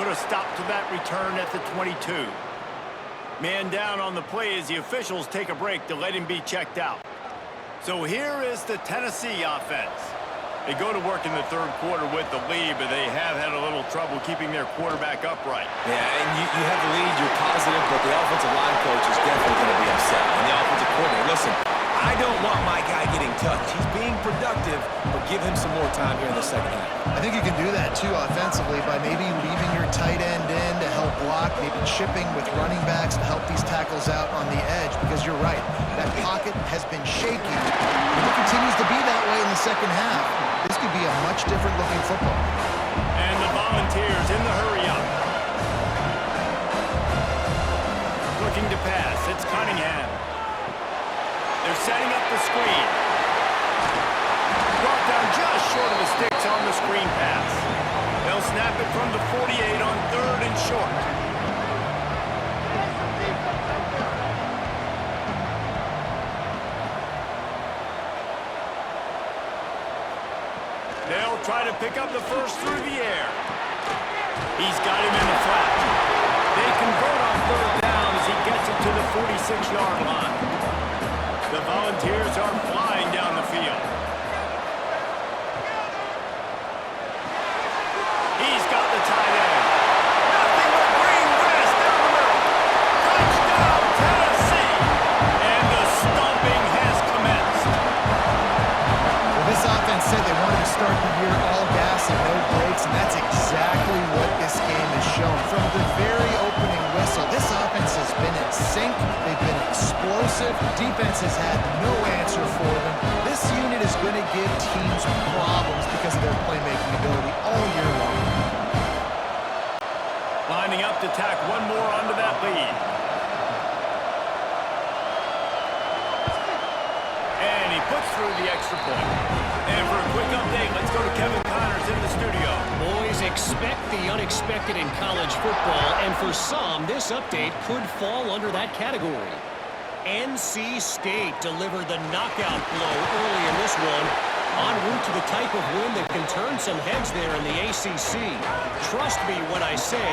put a stop to that return at the 22. Man down on the play as the officials take a break to let him be checked out. So here is the Tennessee offense. They go to work in the third quarter with the lead, but they have had a little trouble keeping their quarterback upright. Yeah, and you have the lead, you're positive, but the offensive line coach is definitely going to be upset. And the offensive coordinator, listen, I don't want my guy getting touched. He's being productive, but give him some more time here in the second half. I think you can do that, too, offensively, by maybe leaving your tight end in to help block, maybe chipping with running backs to help these tackles out on the edge, because you're right, that pocket has been shaky. If it continues to be that way in the second half, this could be a much different looking football. And the Volunteers in the hurry up. Looking to pass. It's Cunningham. They're setting up the screen. Brought down just short of the sticks on the screen pass. They'll snap it from the 48 on 3rd and short. They'll try to pick up the first through the air. He's got him in the flat. They convert on 3rd down as he gets it to the 46-yard line. The Volunteers are flying down the field. He's got the tight end. Nothing but green grass down the middle. Touchdown, Tennessee! And the stomping has commenced. Well, this offense said they wanted to start the year all gas and no brakes, and that's exactly what this game has shown. From the very opening whistle, this offense has been in sync. They've been explosive. Defense has had no answer for them. This unit is going to give teams problems because of their playmaking ability all year long. Lining up to tack one more onto that lead. And he puts through the extra point. And for a quick update, let's go to Kevin Connors in the studio. Boys, expect the unexpected in college football, and for some, this update could fall under that category. NC State delivered the knockout blow early in this one, en route to the type of win that can turn some heads there in the ACC. Trust me when I say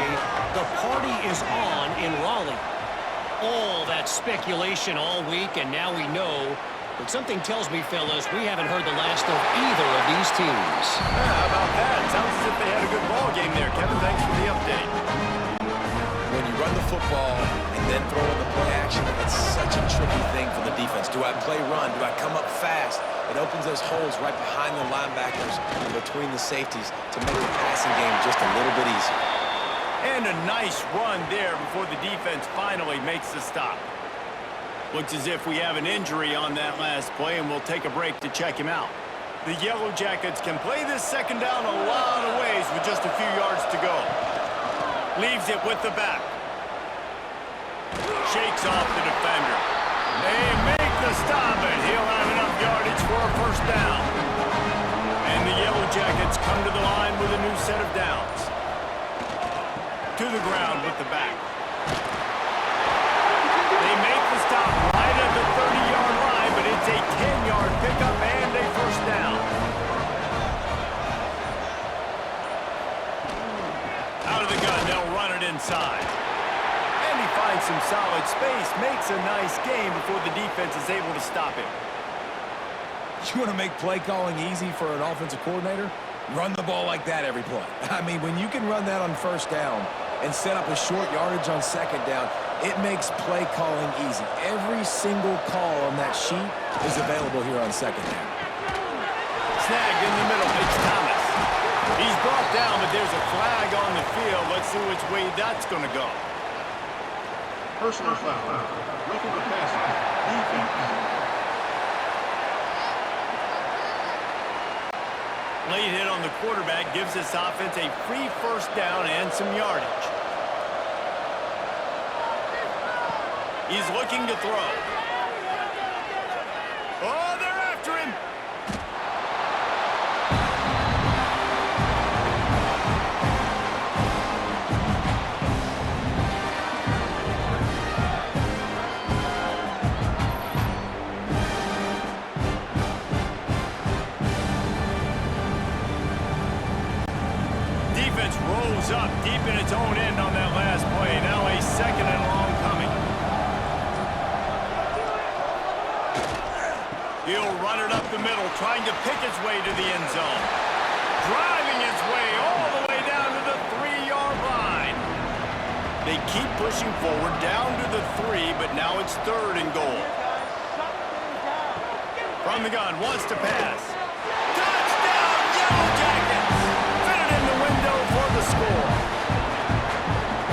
the party is on in Raleigh. All that speculation all week, and now we know. But something tells me, fellas, we haven't heard the last of either of these teams. Yeah, how about that? Sounds as if they had a good ball game there. Kevin, thanks for the update. When you run the football and then throw in the play action, it's such a tricky thing for the defense. Do I play run? Do I come up fast? It opens those holes right behind the linebackers and between the safeties to make the passing game just a little bit easier. And a nice run there before the defense finally makes the stop. Looks as if we have an injury on that last play, and we'll take a break to check him out. The Yellow Jackets can play this second down a lot of ways with just a few yards to go. Leaves it with the back. Shakes off the defender. They make the stop, and he'll have enough yardage for a first down. And the Yellow Jackets come to the line with a new set of downs. To the ground with the back. They make the stop right at the 30-yard line, but it's a 10-yard pickup and a first down. Out of the gun, they'll run it inside. And he finds some solid space, makes a nice game before the defense is able to stop him. You want to make play calling easy for an offensive coordinator? Run the ball like that every play. I mean, when you can run that on first down and set up a short yardage on second down, it makes play calling easy. Every single call on that sheet is available here on second down. Snagged in the middle, it's Thomas. He's brought down, but there's a flag on the field. Let's see which way that's going to go. Personal foul. Roughing the passer. Defense. Late hit on the quarterback gives this offense a free first down and some yardage. He's looking to throw. Oh, they're after him. Defense rolls up deep in its its own end on that last play. Now a second and long coming. He'll run it up the middle, trying to pick its way to the end zone. Driving its way all the way down to the 3-yard line. They keep pushing forward down to the 3, but now it's 3rd and goal. From the gun, wants to pass. Touchdown, Yellow Jackets! Fit it in the window for the score.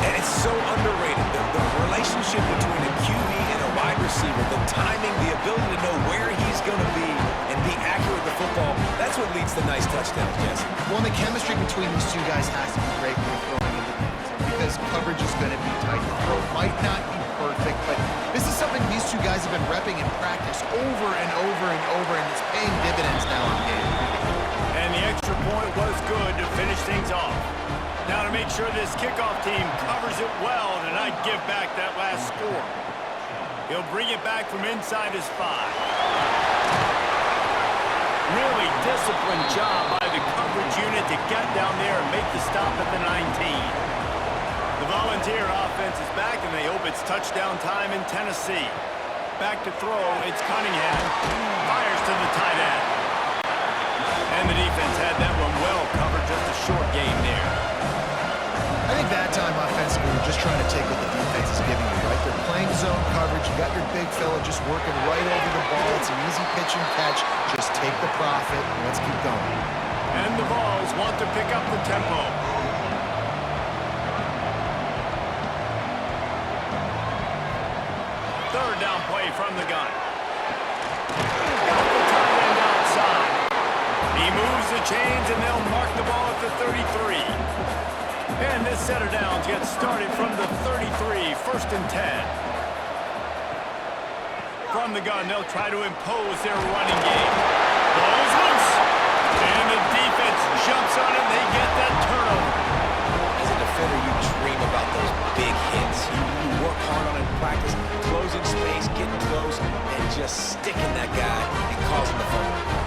And it's so underrated. The relationship between a QB and a wide receiver, the timing, the ability to know where he's going to be and be accurate with the football, that's what leads to nice touchdowns, Jesse. Well, the chemistry between these two guys has to be great when you're throwing into the end zone because coverage is going to be tight. The throw might not be perfect, but this is something these two guys have been repping in practice over and over and over, and it's paying dividends now in game. And the extra point was good to finish things off. Now to make sure this kickoff team covers it well and not give back that last score. He'll bring it back from inside his 5. Really disciplined job by the coverage unit to get down there and make the stop at the 19. The Volunteer offense is back, and they hope it's touchdown time in Tennessee. Back to throw, it's Cunningham. Fires to the tight end. And the defense had that one well covered, just a short game there. I think that time offensively, we're just trying to take what the defense is giving you, right? They're playing zone coverage. You got your big fella just working right over the ball. It's an easy pitch and catch. Just take the profit, and let's keep going. And the Vols want to pick up the tempo. Third down play from the gun. Got the tight end outside. He moves the chains, and they'll mark the ball at the 33. And this set of downs gets started from the 33, 1st and 10. From the gun, they'll try to impose their running game. Ball's loose. And the defense jumps on it. They get that turnover. As a defender, you dream about those big hits. You work hard on it in practice, closing space, getting close, and just sticking that guy and causing the fumble.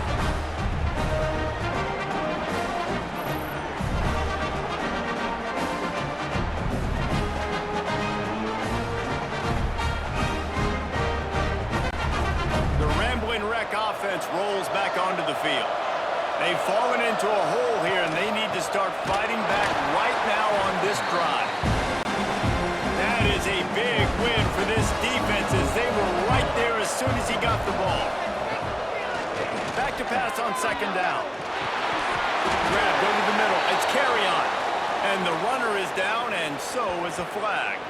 Offense rolls back onto the field. They've fallen into a hole here, and they need to start fighting back right now on this drive. That is a big win for this defense as they were right there as soon as he got the ball. Back to pass on 2nd down. Grabbed over the middle. It's carry on. And the runner is down, and so is a flag.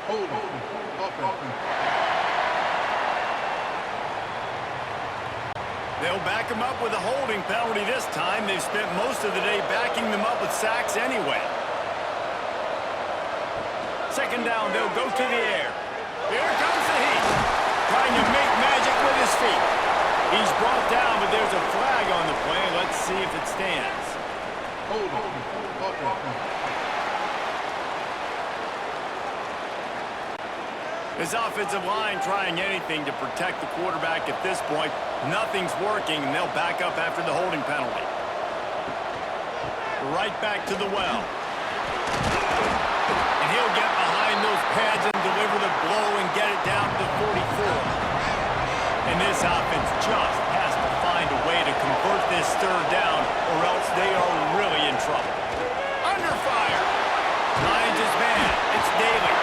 Hold on. Offense. They'll back him up with a holding penalty this time. They've spent most of the day backing them up with sacks anyway. 2nd down, they'll go to the air. Here comes the heat. Trying to make magic with his feet. He's brought down, but there's a flag on the play. Let's see if it stands. Hold on. Offense. His offensive line trying anything to protect the quarterback at this point. Nothing's working, and they'll back up after the holding penalty. Right back to the well. And he'll get behind those pads and deliver the blow and get it down to the 44. And this offense just has to find a way to convert this 3rd down, or else they are really in trouble. Under fire. Finds his man. It's Daly.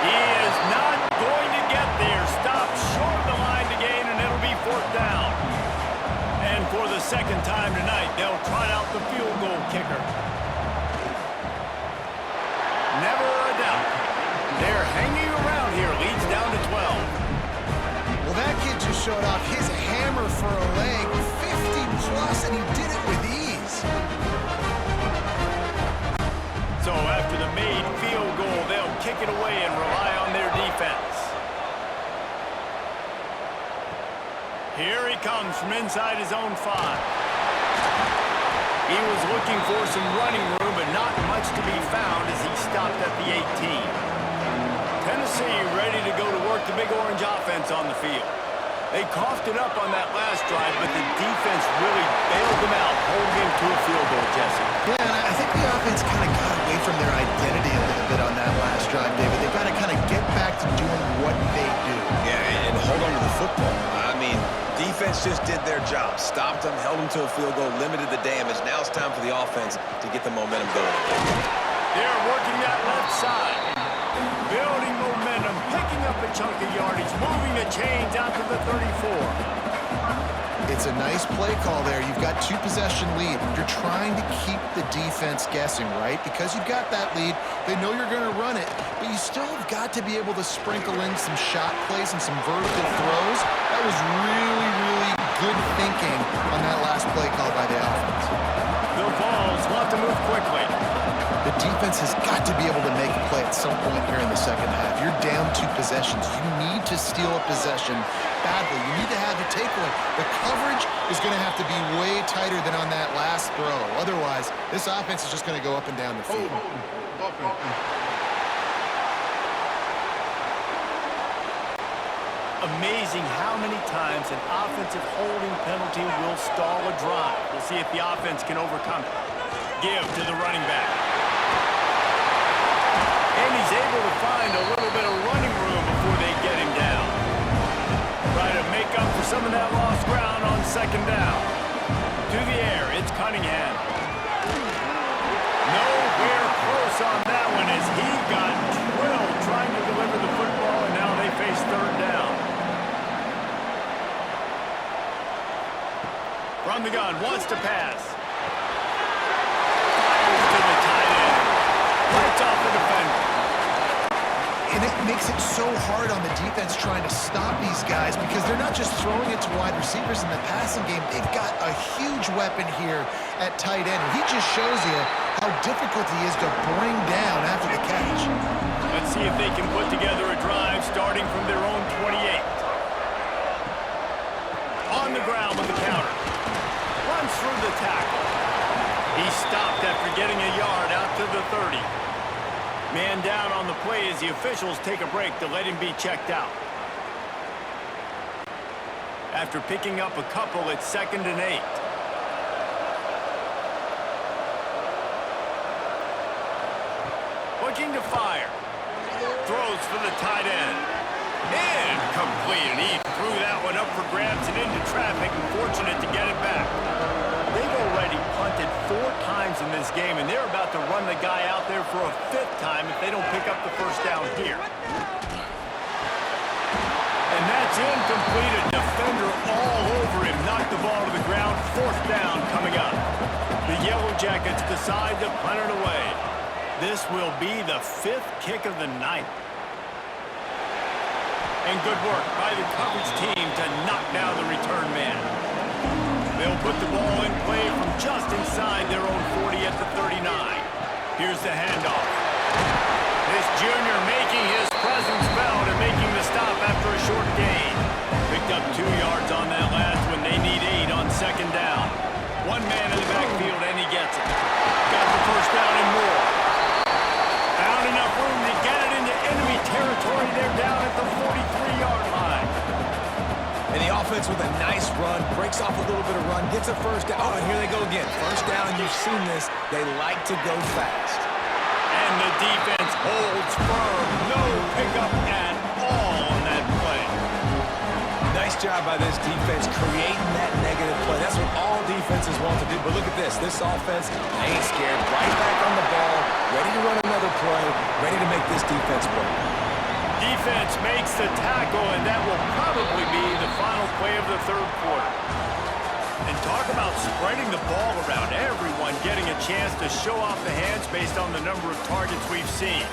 He is not going to get there. Stopped short of the line to gain, and it'll be 4th down. And for the 2nd time tonight, they'll try out the field goal kicker. Never a doubt. They're hanging around here. Leads down to 12. Well, that kid just showed off his hammer for a leg, 50+, and he did it with ease. So after the made field goal, they'll kick it away and rely on their defense. Here he comes from inside his own 5. He was looking for some running room, but not much to be found as he stopped at the 18. Tennessee ready to go to work the Big Orange offense on the field. They coughed it up on that last drive, but the defense really bailed them out, holding them to a field goal, Jesse. Yeah, and I think the offense kind of got away from their identity a little bit on that last drive, David. They've got to kind of get back to doing what they do. Yeah, and hold on to the football. I mean, defense just did their job. Stopped them, held them to a field goal, limited the damage. Now it's time for the offense to get the momentum going. They're working that left side. Building momentum, picking up a chunk of yardage, moving the chains out to the 34. It's a nice play call there. You've got 2-possession lead. You're trying to keep the defense guessing, right? Because you've got that lead, they know you're going to run it, but you still have got to be able to sprinkle in some shot plays and some vertical throws. That was really, really good thinking on that last play call by the offense. The Vols want to move quickly. The defense has got to be able to make a play at some point here in the second half. You're down 2 possessions. You need to steal a possession badly. You need to have the takeaway. The coverage is going to have to be way tighter than on that last throw. Otherwise, this offense is just going to go up and down the field. Amazing how many times an offensive holding penalty will stall a drive. We'll see if the offense can overcome it. Give to the running back. And he's able to find a little bit of running room before they get him down. Try to make up for some of that lost ground on second down. To the air, it's Cunningham. Nowhere close on that one as he got drilled trying to deliver the football, and now they face third down. From the gun, wants to pass. Fires to the tight end. Lights off the defender. And it makes it so hard on the defense trying to stop these guys because they're not just throwing it to wide receivers in the passing game. They've got a huge weapon here at tight end. And he just shows you how difficult he is to bring down after the catch. Let's see if they can put together a drive starting from their own 28. On the ground with the counter. Runs through the tackle. He stopped after getting a yard out to the 30. Man down on the play as the officials take a break to let him be checked out. After picking up a couple, it's 2nd and 8. Looking to fire. Throws for the tight end. Incomplete, and he threw that one up for grabs and into traffic, and fortunate to get it back. They've already punted 4 times in this game, and they're about to run the guy out there for a 5th time if they don't pick up the first down here. And that's incomplete. A defender all over him. Knocked the ball to the ground. 4th down coming up. The Yellow Jackets decide to punt it away. This will be the 5th kick of the night. And good work by the coverage team to knock down the return man. They'll put the ball in play from just inside their own 40 at the 39. Here's the handoff. This junior making his presence felt and making the stop after a short gain. Picked up 2 yards on that last one. They need 8 on 2nd down. 1 man in the backfield, and he gets it. Got the first down and more. Found enough room to get it into enemy territory. They're down at the 43-yard line. And the offense with a nice run, breaks off a little bit of run, gets a first down. Oh, and here they go again. First down, and you've seen this. They like to go fast. And the defense holds firm. No pickup at all on that play. Nice job by this defense creating that negative play. That's what all defenses want to do. But look at this. This offense ain't scared. Right back on the ball, ready to run another play, ready to make this defense work. Defense makes the tackle, and that will probably be the final play of the 3rd quarter. And talk about spreading the ball around. Everyone getting a chance to show off the hands based on the number of targets we've seen.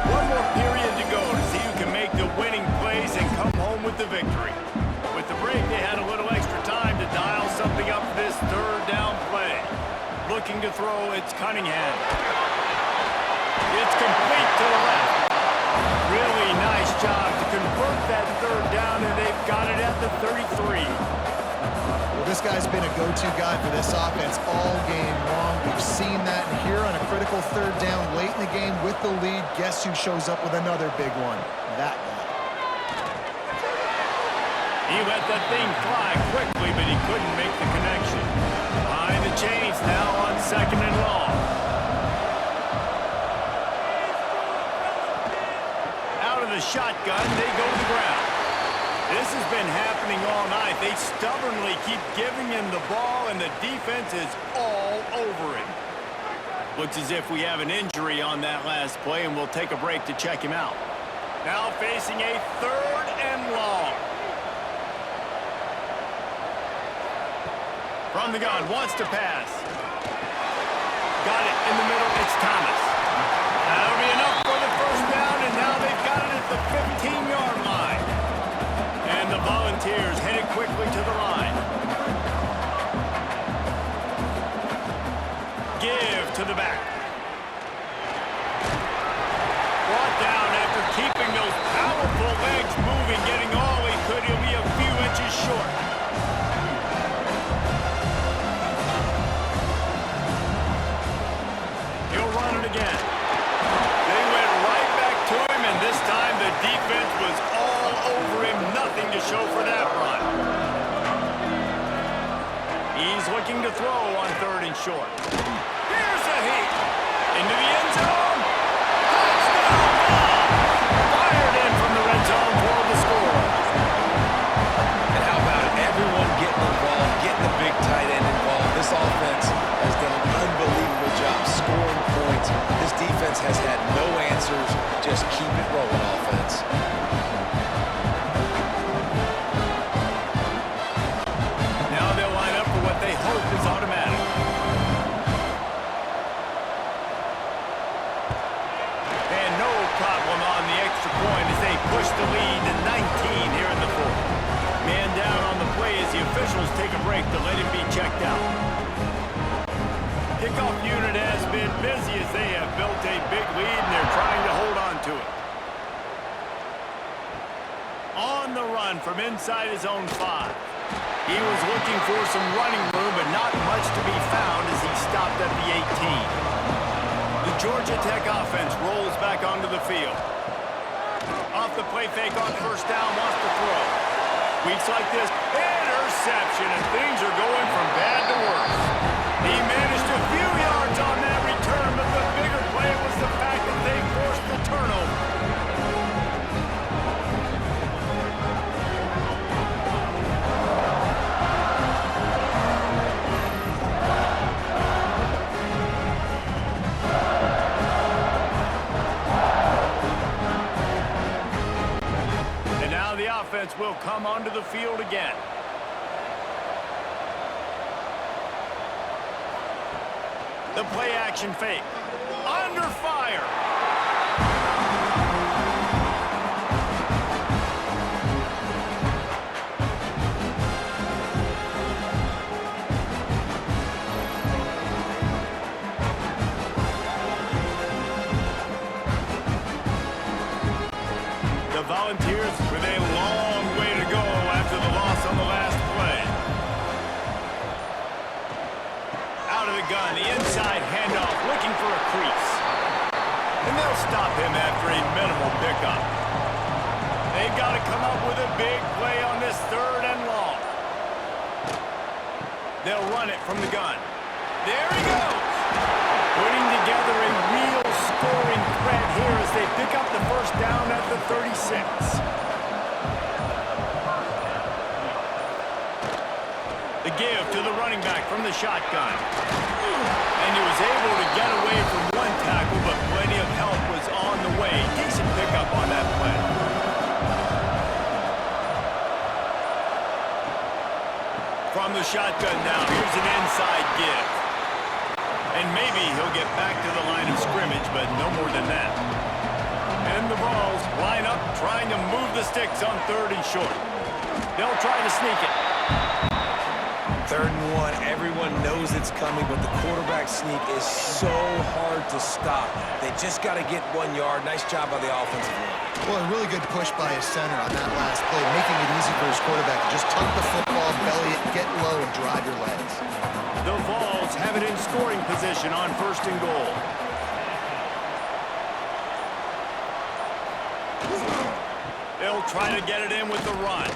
One more period to go to see who can make the winning plays and come home with the victory. With the break, they had a little extra time to dial something up for this 3rd down play. Looking to throw, it's Cunningham. It's complete to the left. Really nice job to convert that 3rd down, and they've got it at the 33. Well, this this guy's been a go-to guy for this offense all game long. We've seen that here on a critical third down late in the game with the lead. Guess who shows up with another big one? That guy. He let that thing fly quickly, but he couldn't make the connection. Behind the chains now on 2nd and long. Out of the shotgun, they go to the ground. This has been happening all night. They stubbornly keep giving him the ball, and the defense is all over him. Looks as if we have an injury on that last play, and we'll take a break to check him out. Now facing a 3rd and long. From the gun, wants to pass. Got it in the middle, it's Thomas. That'll be enough for the first down, and now they've got it at the 15-yard line. And the Volunteers headed quickly to the line. Give to the back. Brought down after keeping those powerful legs moving, getting all he could. He'll be a few inches short. He'll run it again. They went right back to him, and this time the defense was all over him. Nothing to show for that run. He's looking to throw on 3rd and short. Here's a heat. Into the end zone. Touchdown ball. Fired in from the red zone for the score. And how about it? Everyone getting involved, getting the big tight end involved. This offense has done an unbelievable job scoring points. This defense has had no answers. Just keep it rolling, offense. Now they'll line up for what they hope is automatic. And no problem on the extra point as they push the lead to 19 here in the 4th. Man down on the play as the officials take a break to let him be checked out. Kickoff unit has been busy as they have built a big lead and they're trying to hold on to it. On the run from inside his own 5. He was looking for some running room, but not much to be found as he stopped at the 18. The Georgia Tech offense rolls back onto the field. Off the play fake on 1st down, wants to throw. Weeks like this, interception, and things are going from bad to worse. He managed a few yards on that return, but the bigger play was the fact that they forced the turnover. And now the offense will come onto the field again. The play action fake. Under fire. The Volunteers with a long way to go after the loss on the last play. Out of the gun, the inside handoff, looking for a crease. And they'll stop him after a minimal pickup. They've got to come up with a big play on this 3rd and long. They'll run it from the gun. There he goes! Putting together a real scoring threat here as they pick up the 1st down at the 36. The give to the running back from the shotgun. And he was able to get away from one tackle, but plenty of help was on the way. Decent pickup on that play. From the shotgun now, here's an inside give. And maybe he'll get back to the line of scrimmage, but no more than that. And the Vols line up, trying to move the sticks on 3rd and short. They'll try to sneak it. 3rd and 1, everyone knows it's coming, but the quarterback sneak is so hard to stop. They just got to get 1 yard. Nice job by the offensive line. Well, a really good push by his center on that last play, making it easy for his quarterback to just tuck the football, belly it, get low, and to drive your legs. The Vols have it in scoring position on 1st and goal. They'll try to get it in with the run.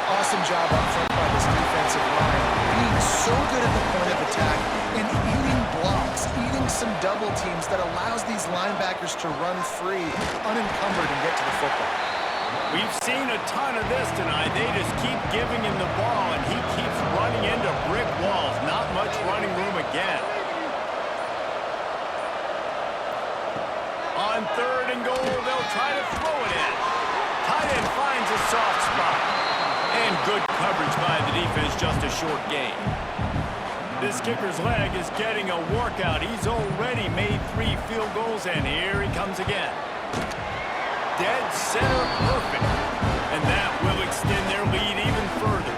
Awesome job up front by this defensive line. Being so good at the point of attack and eating blocks, eating some double teams that allows these linebackers to run free, unencumbered, and get to the football. We've seen a ton of this tonight. They just keep giving him the ball, and he keeps running into brick walls. Not much running room again. On 3rd and goal, they'll try to throw it in. Tight end finds a soft spot. And good coverage by the defense, just a short gain. This kicker's leg is getting a workout. He's already made 3 field goals, and here he comes again. Dead center perfect. And that will extend their lead even further.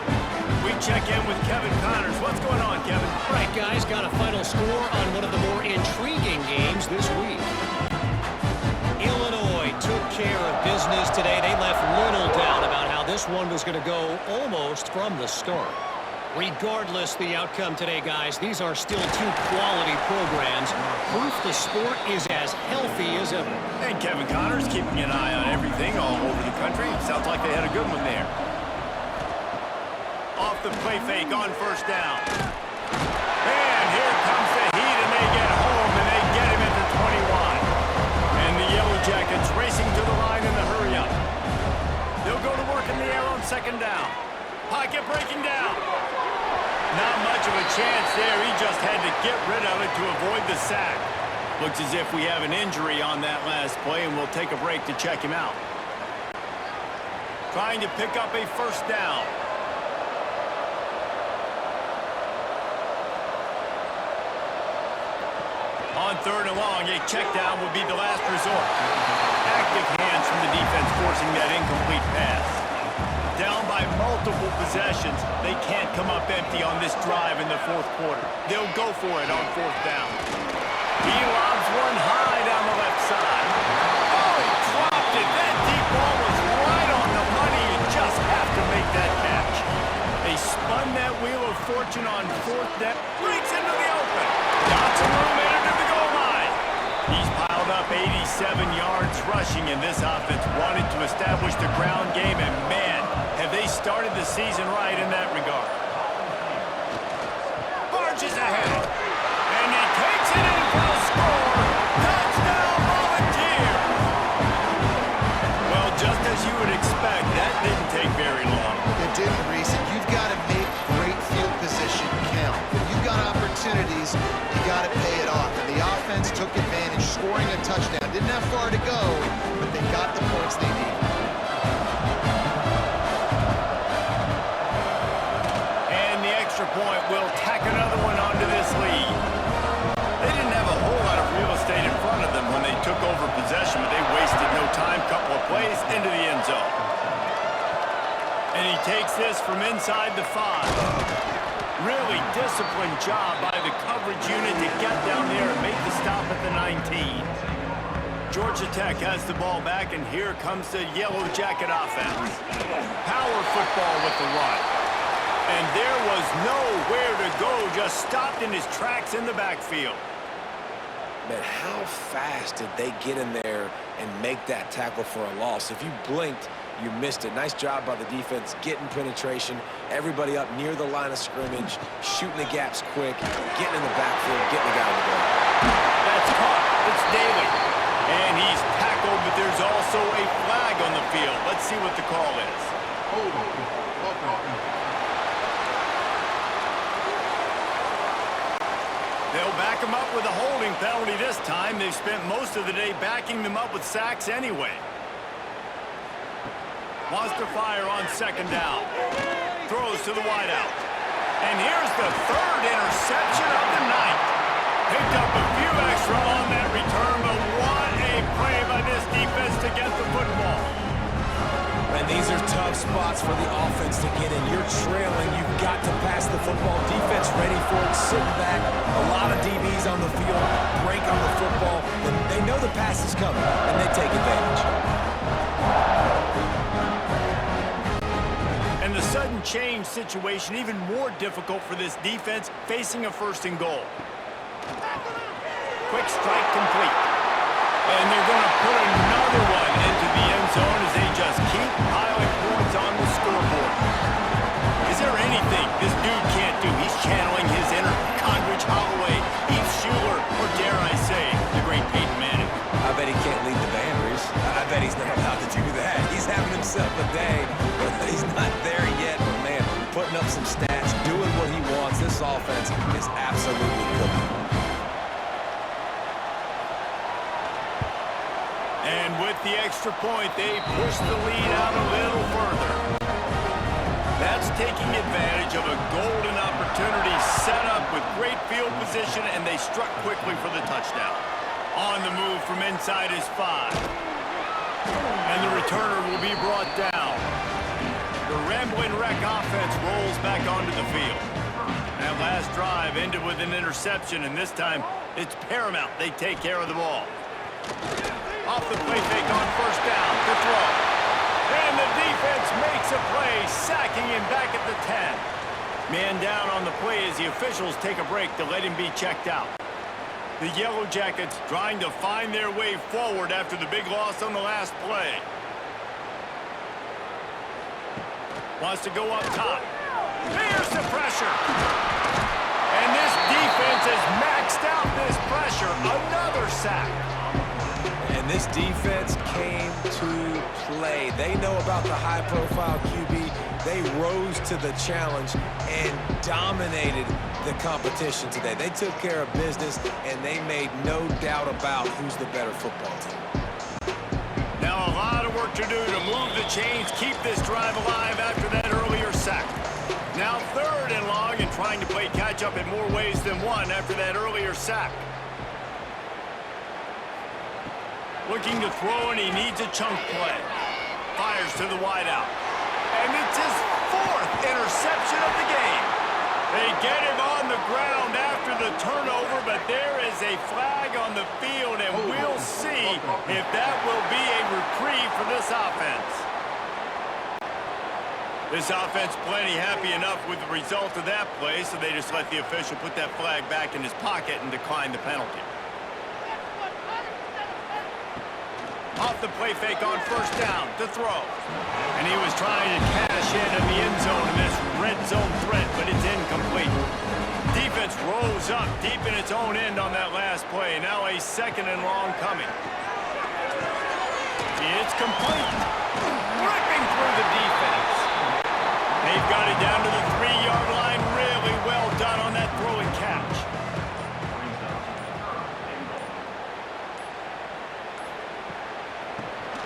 We check in with Kevin Connors. What's going on, Kevin? All right, guys, got a final score on one of the more intriguing games this week. Illinois took care of business today. They left little doubt about how this one was going to go almost from the start. Regardless the outcome today, guys, these are still 2 quality programs. Proof the sport is as healthy as ever. And Kevin Connors keeping an eye on everything all over the country. Sounds like they had a good one there. Off the play fake on 1st down. And here comes the heat, and they get home, and they get him at the 21. And the Yellow Jackets racing to the line in the hurry-up. They'll go to work in the air on 2nd down. Pocket breaking down. Not much of a chance there. He just had to get rid of it to avoid the sack. Looks as if we have an injury on that last play, and we'll take a break to check him out. Trying to pick up a 1st down. On 3rd and long, a check down will be the last resort. Active hands from the defense forcing that incomplete pass. Down by multiple possessions, they can't come up empty on this drive in the 4th quarter. They'll go for it on 4th down. He lobs one high down the left side. Oh, he dropped it. That deep ball was right on the money. You just have to make that catch. They spun that wheel of fortune on 4th down. Breaks into the open. Got some room into the goal line. He's piled up 87 yards rushing, and this offense wanted to establish the ground game, and man, have they started the season right in that regard. Barges ahead. And he takes it in for the score. Touchdown, Volunteers! Well, just as you would expect, that didn't take very long. It didn't, Reese, and you've got to make great field position count. When you've got opportunities, you got to pay it off. And the offense took advantage, scoring a touchdown. Didn't have far to go, but they got the points they needed. Point will tack another one onto this lead. They didn't have a whole lot of real estate in front of them when they took over possession, but they wasted no time. Couple of plays into the end zone. And he takes this from inside the 5. Really disciplined job by the coverage unit to get down there and make the stop at the 19. Georgia Tech has the ball back, and here comes the Yellow Jacket offense. Power football with the run. And there was nowhere to go, just stopped in his tracks in the backfield. Man, how fast did they get in there and make that tackle for a loss? If you blinked, you missed it. Nice job by the defense, getting penetration, everybody up near the line of scrimmage, shooting the gaps quick, getting in the backfield, getting the guy on the ball. That's caught. It's Daly. And he's tackled, but there's also a flag on the field. Let's see what the call is. Hold on. Okay. They'll back him up with a holding penalty this time. They've spent most of the day backing them up with sacks anyway. Wants to fire on 2nd down. Throws to the wideout. And here's the 3rd interception of the night. Picked up a few extra on that return, but what a play by this defense to get the football. And these are tough spots for the offense to get in. You're trailing. You've got to pass the football. Defense ready for it, sitting back. A lot of DBs on the field, break on the football. And they know the pass is coming, and they take advantage. And the sudden change situation even more difficult for this defense facing a first and goal. Quick strike complete. And they're going to put another one into the end zone as they just keep piling points on the scoreboard. Is there anything this dude can't do? He's channeling his inner Condridge Holloway, Heath Schuler, or dare I say, the great Peyton Manning. I bet he can't lead the Boundaries. I bet he's not allowed to do that. He's having himself a day, but he's not there yet. But man, putting up some stats, doing what he wants. This offense is absolutely cooking. And with the extra point, they push the lead out a little further. That's taking advantage of a golden opportunity set up with great field position, and they struck quickly for the touchdown. On the move from inside his 5. And the returner will be brought down. The Rambling Wreck offense rolls back onto the field. That last drive ended with an interception, and this time it's paramount they take care of the ball. Off the play fake on first down to throw. And the defense makes a play, sacking him back at the 10. Man down on the play as the officials take a break to let him be checked out. The Yellow Jackets trying to find their way forward after the big loss on the last play. Wants to go up top. There's the pressure. And this defense has maxed out this pressure. Another sack. And this defense came to play. They know about the high-profile QB. They rose to the challenge and dominated the competition today. They took care of business, and they made no doubt about who's the better football team. Now a lot of work to do to move the chains, keep this drive alive after that earlier sack. Now 3rd and long and trying to play catch-up in more ways than one after that earlier sack. Looking to throw, and he needs a chunk play. Fires to the wideout. And it's his 4th interception of the game. They get him on the ground after the turnover, but there is a flag on the field, and we'll see if that will be a reprieve for this offense. This offense plenty happy enough with the result of that play, so they just let the official put that flag back in his pocket and decline the penalty. Off the play fake on first down to throw. And he was trying to cash in the end zone in this red zone threat, but it's incomplete. Defense rolls up deep in its own end on that last play. Now a 2nd and long coming. It's complete. Ripping through the defense. They've got it down to the 3-yard line. Really well done on that throw and catch.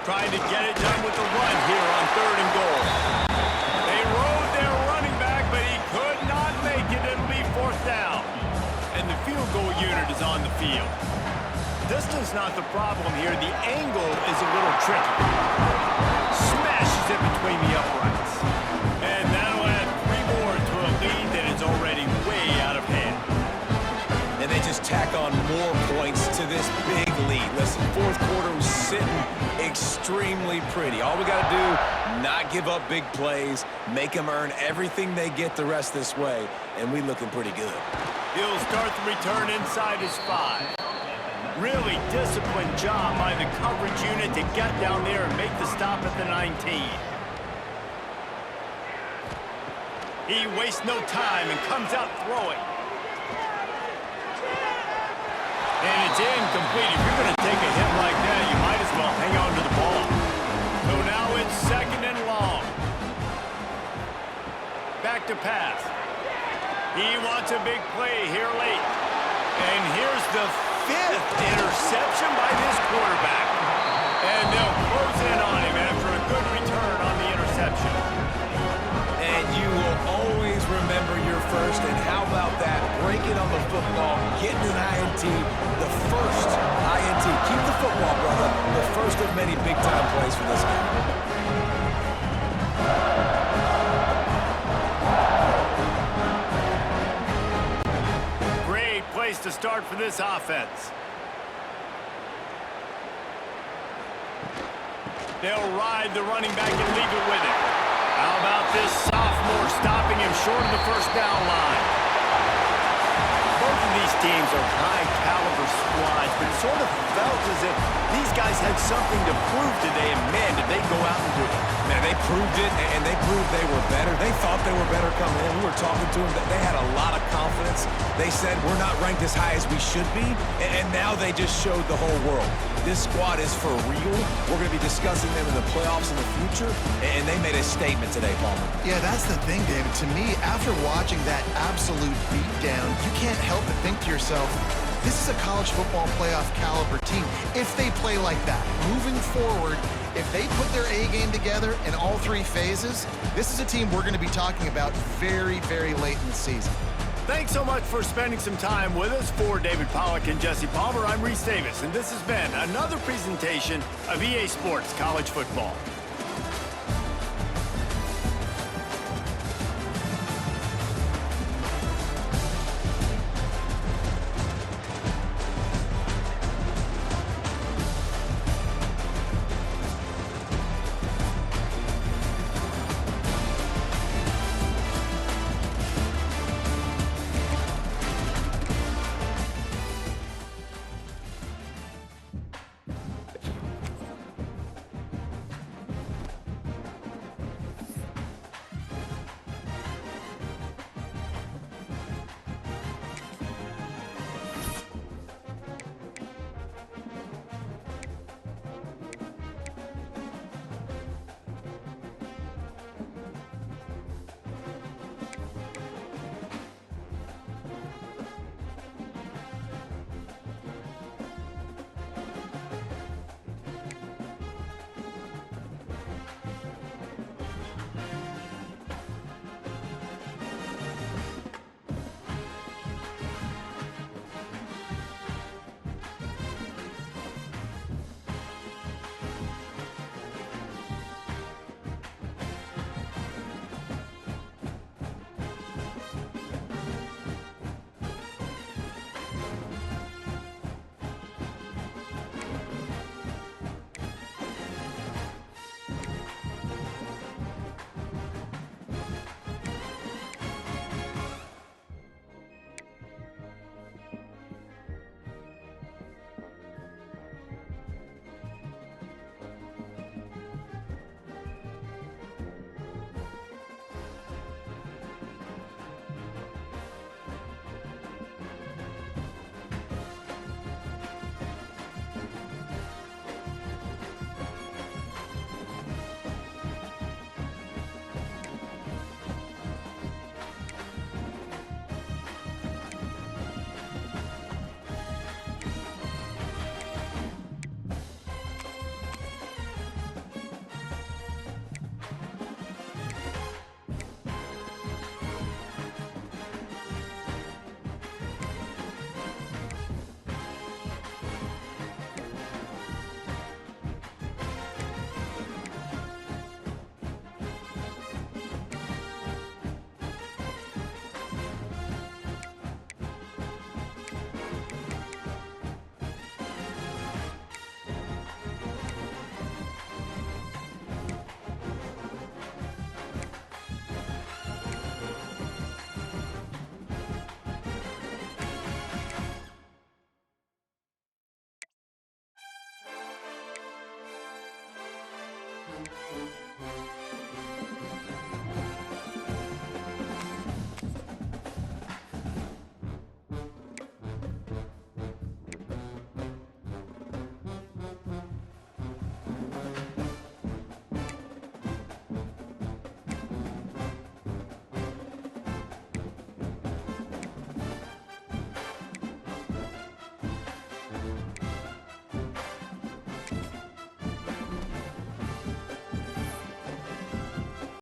Trying to get it done with the run here on 3rd and goal. They rode their running back, but he could not make it. It'll be 4th down. And the field goal unit is on the field. Distance not the problem here. The angle is a little tricky. Smashes it between the uprights. And that'll add 3 more to a lead that is already way out of hand. And they just tack on more points to this big lead. Listen, 4th quarter was sitting extremely pretty. All we got to do, not give up big plays, make them earn everything they get the rest this way, and we looking pretty good. He'll start the return inside his 5. Really disciplined job by the coverage unit to get down there and make the stop at the 19. He wastes no time and comes out throwing. And it's incomplete. If you're going to take a hit like that, you might as well hang on to the ball. So now it's 2nd and long. Back to pass. He wants a big play here late. And here's the 5th interception by this quarterback. And they'll close in on him after a good return on the interception. And you will always remember your first, and how about that? Break it on the football, getting an INT, the first INT. Keep the football, brother. The first of many big-time plays for this guy. Great place to start for this offense. They'll ride the running back and leave it with him. How about this sophomore stopping him short of the first down line? Both of these teams are high-caliber squads, but it sort of felt as if these guys had something to prove today, and man, did they go out and do it. Man, they proved it, and they proved they were better. They thought they were better coming in. We were talking to them. They had a lot of confidence. They said, we're not ranked as high as we should be, and now they just showed the whole world. This squad is for real. We're going to be discussing them in the playoffs in the future, and they made a statement today, Palmer. Yeah, that's the thing, David. To me, after watching that absolute beatdown, you can't help but think to yourself, this is a college football playoff caliber team. If they play like that, moving forward, if they put their A game together in all three phases, this is a team we're going to be talking about very, very late in the season. Thanks so much for spending some time with us. For David Pollack and Jesse Palmer, I'm Reese Davis, and this has been another presentation of EA Sports College Football.